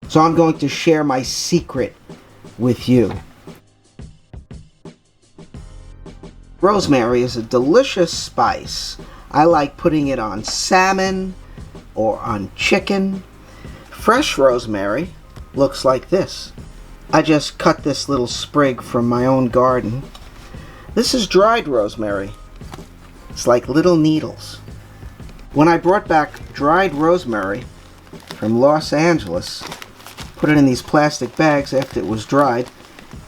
So I'm going to share my secret with you. Rosemary is a delicious spice. I like putting it on salmon or on chicken. Fresh rosemary looks like this. I just cut this little sprig from my own garden. This is dried rosemary. It's like little needles. When I brought back dried rosemary from Los Angeles, put it in these plastic bags after it was dried,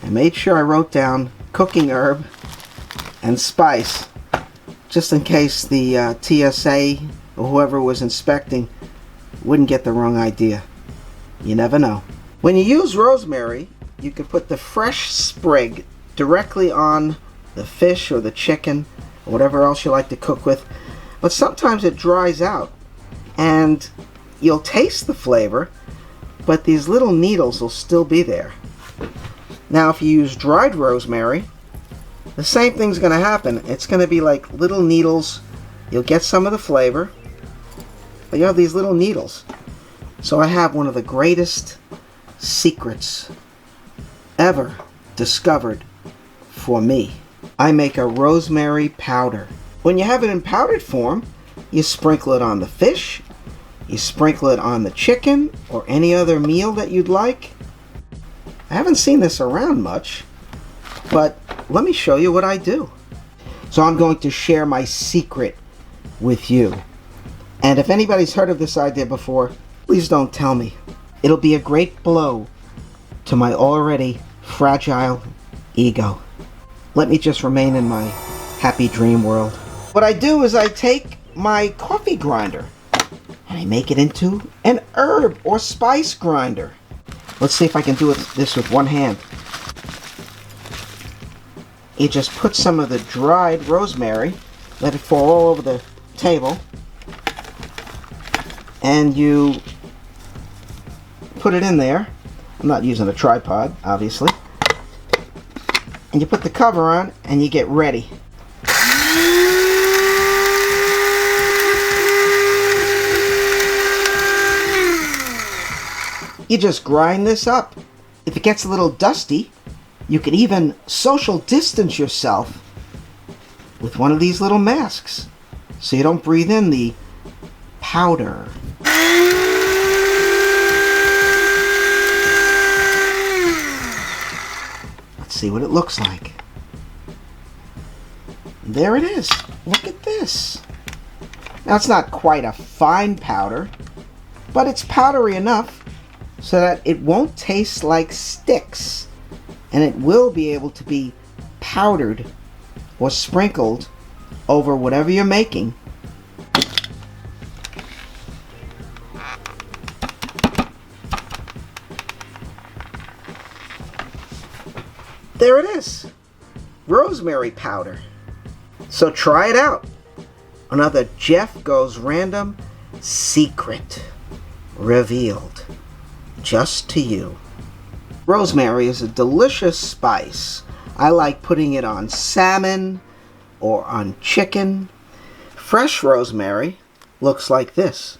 and made sure I wrote down cooking herb and spice, just in case the TSA or whoever was inspecting wouldn't get the wrong idea. You never know. When you use rosemary, you can put the fresh sprig directly on the fish or the chicken or whatever else you like to cook with, but sometimes it dries out and you'll taste the flavor, but these little needles will still be there. Now if you use dried rosemary, the same thing's going to happen. It's going to be like little needles. You'll get some of the flavor, but you have these little needles. So I have one of the greatest secrets ever discovered for me. I make a rosemary powder. When you have it in powdered form, you sprinkle it on the fish, you sprinkle it on the chicken or any other meal that you'd like. I haven't seen this around much, but let me show you what I do. So I'm going to share my secret with you. And if anybody's heard of this idea before, please don't tell me. It'll be a great blow to my already fragile ego. Let me just remain in my happy dream world. What I do is I take my coffee grinder and I make it into an herb or spice grinder. Let's see if I can do this with one hand. You just put some of the dried rosemary, let it fall all over the table, and you put it in there. I'm not using a tripod, obviously. And you put the cover on and you get ready. You just grind this up. If it gets a little dusty, you can even social distance yourself with one of these little masks so you don't breathe in the powder. Let's see what it looks like. There it is. Look at this. Now it's not quite a fine powder, but it's powdery enough so that it won't taste like sticks, and it will be able to be powdered or sprinkled over whatever you're making. There it is. Rosemary powder. So try it out. Another Jeff Goes Random secret revealed just to you. Rosemary is a delicious spice. I like putting it on salmon or on chicken. Fresh rosemary looks like this.